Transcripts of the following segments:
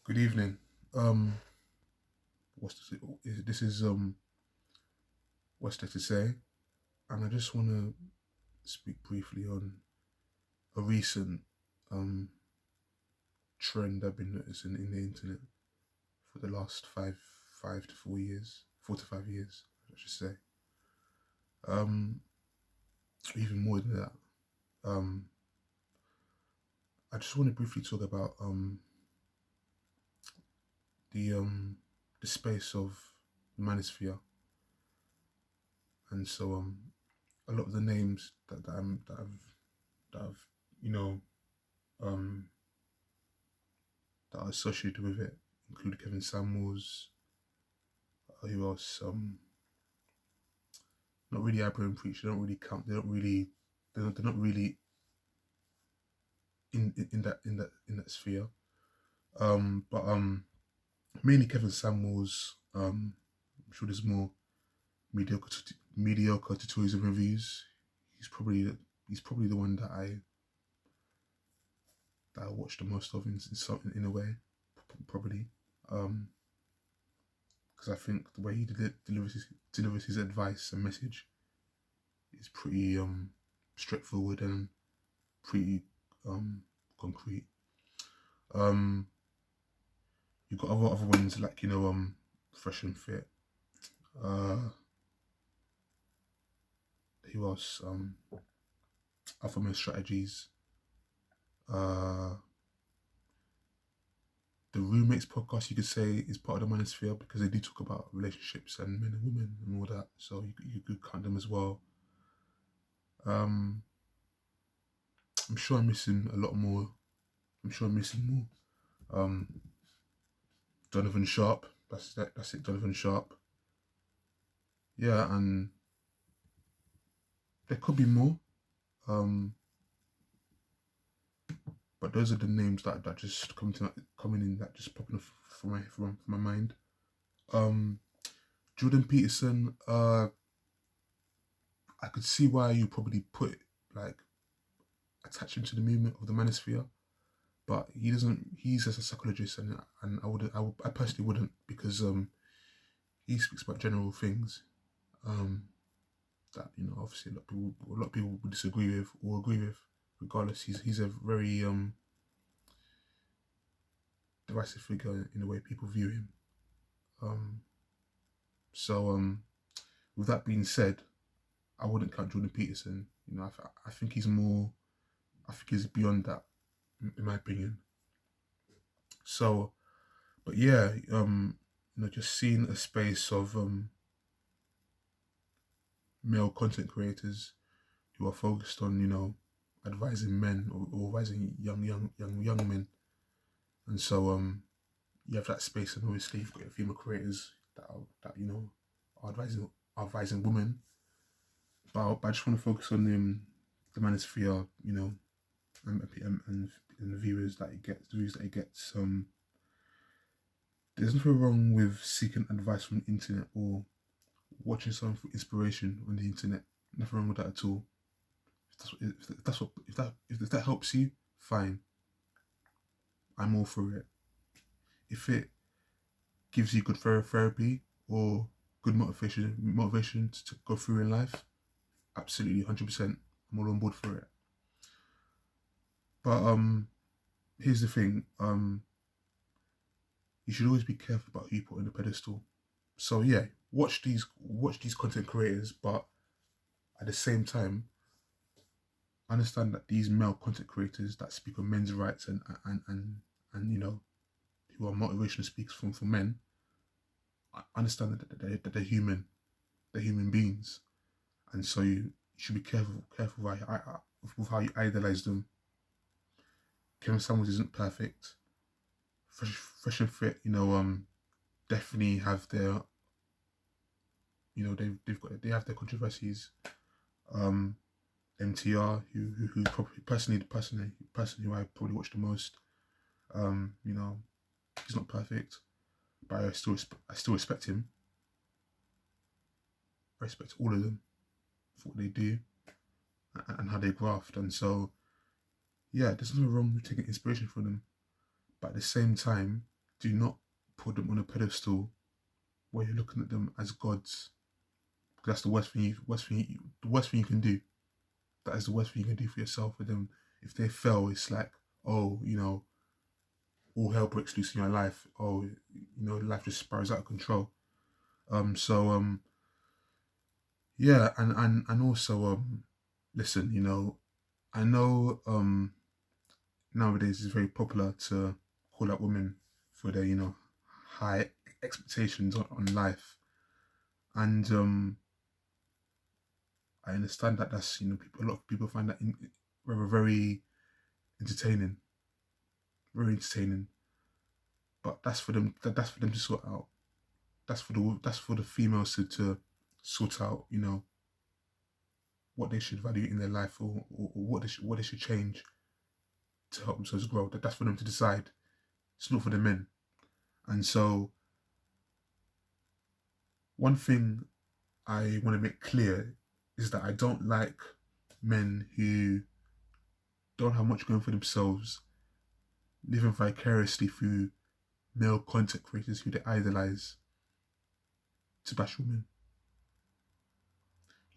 Good evening. Um, what's this is what's there to say? And I just want to speak briefly on a recent um trend I've been noticing in the internet for the last 5 to 4 years, 4 to 5 years, I should say. Um, Even more than that. Um, I just want to briefly talk about the um the space of the Manosphere, and so a lot of the names that I've you know um that are associated with it include Kevin Samuels, who else? Not really Abraham Preach. They don't really count. They're not really in that sphere. But mainly Kevin Samuels. I'm sure there's more mediocre tutorials and reviews. He's probably he's probably the one that I watch the most of in a way, probably. Um, because I think the way he delivers his advice and message is pretty straightforward and pretty concrete. Um, you've got other ones like Fresh and Fit. Uh, who else? Alpha Male Strategies. Uh, the Roommates podcast, you could say, is part of the Manosphere because they do talk about relationships and men and women and all that. So you could count them as well. Um, I'm sure I'm missing a lot more. I'm sure I'm missing more. Donovan Sharp. That's it. Donovan Sharp. Yeah, and there could be more. Um, but those are the names that just coming in that just popping off from my mind. Um, Jordan Peterson. I could see why you probably put like attach him to the movement of the Manosphere, but he doesn't. He's just a psychologist, and I personally wouldn't because he speaks about general things. Um, that obviously a lot of people would disagree with or agree with. Regardless, he's a very divisive figure in the way people view him. Um, so with that being said, I wouldn't count Jordan Peterson. I think he's more. I think he's beyond that, in my opinion. So, but yeah, just seeing a space of male content creators who are focused on advising men or advising young men, and so you have that space, and obviously you've got female creators are advising women. But I just want to focus on the Manosphere, and the viewers that it gets, the views that it gets. There's nothing wrong with seeking advice from the internet or watching something for inspiration on the internet. Nothing wrong with that at all. If that helps you, fine. I'm all for it. If it gives you good therapy or good motivation to go through in life, absolutely 100%. I'm all on board for it. But here's the thing. You should always be careful about who you put on the pedestal. So yeah, watch these content creators, but at the same time, understand that these male content creators that speak on men's rights and who are motivational speakers for men, I understand that they're human, they're human beings, and so you should be careful with how you idolize them. Kevin Samuels isn't perfect. Fresh and Fit, definitely have their, they have their controversies. MTR, who probably the person who I probably watch the most. He's not perfect, but I still respect him. I respect all of them for what they do and how they graft. And so, yeah, there's nothing wrong with taking inspiration from them. But at the same time, do not put them on a pedestal where you're looking at them as gods. That's the the worst thing you can do. That is the worst thing you can do for yourself. With them, if they fail, it's like, oh, all hell breaks loose in your life. Oh, life just spirals out of control. So yeah, and also listen, I know nowadays it's very popular to call out women for their high expectations on life, and I understand that that's a lot of people find that very entertaining, very entertaining. But that's for them. That's for them to sort out. That's for the females to sort out. What they should value in their life, or what they should change to help themselves grow. That's for them to decide. It's not for the men. And so, one thing I want to make clear is that I don't like men who don't have much going for themselves, living vicariously through male content creators who they idolize to bash women.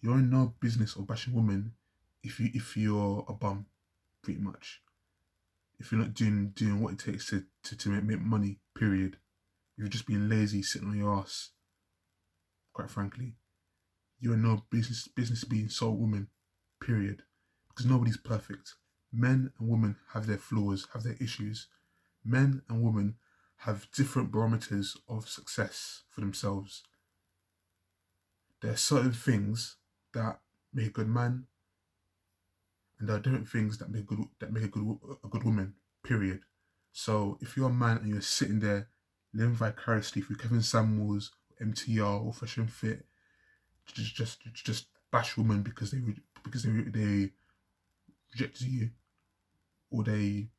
You're in no business of bashing women if you're a bum, pretty much. If you're not doing what it takes to make money, period. If you're just being lazy, sitting on your ass, quite frankly, you're in no business being so women, period. Because nobody's perfect. Men and women have their flaws, have their issues. Men and women have different barometers of success for themselves. There are certain things that make a good man, and there are different things that make a good woman. Period. So if you're a man and you're sitting there living vicariously through Kevin Samuels, MTR, or Fresh and Fit, just bash women because they rejected you, or they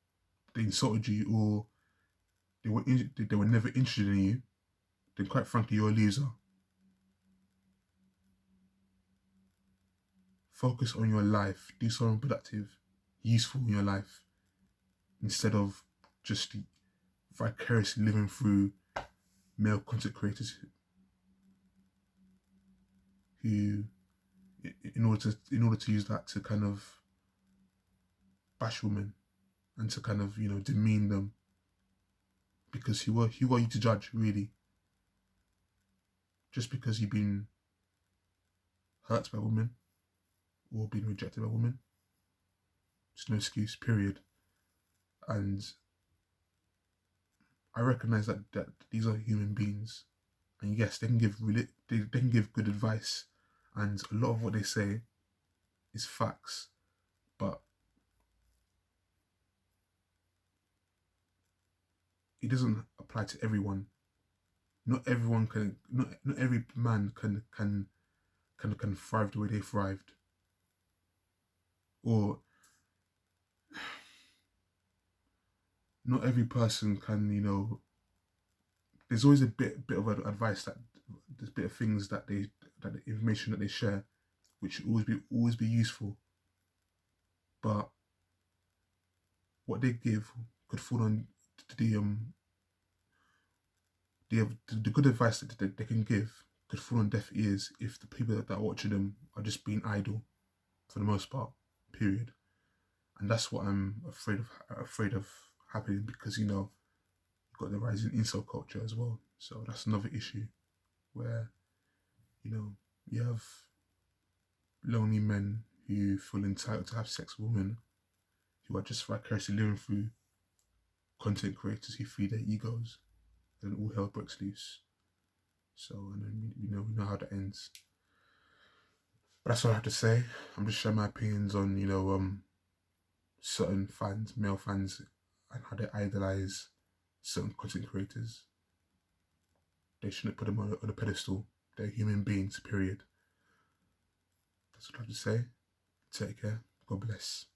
insulted you, or they were never interested in you, then quite frankly you're a loser. Focus on your life. Do something productive, useful in your life, instead of just vicariously living through male content creators who, in order to use that to kind of bash women and to kind of demean them, because who are you to judge, really? Just because you've been hurt by women or been rejected by women, it's no excuse, period. And I recognize that these are human beings, and yes, they can give good advice, and a lot of what they say is facts, but it doesn't apply to everyone. Not everyone can. Not every man can thrive the way they thrived, or not every person can. There's always a bit of advice, that there's a bit of things that the information that they share, which should always be useful, but what they give could fall on the good advice that they can give could fall on deaf ears if the people that are watching them are just being idle, for the most part, period. And that's what I'm afraid of happening, because you've got the rising incel culture as well. So that's another issue where you have lonely men who feel entitled to have sex with women, who are just vicariously living through content creators who feed their egos, and all hell breaks loose. So, and then we know how that ends. But that's all I have to say. I'm just sharing my opinions on certain fans, male fans, and how they idolize certain content creators. They shouldn't put them on a pedestal. They're human beings, period. That's what I have to say. Take care. God bless.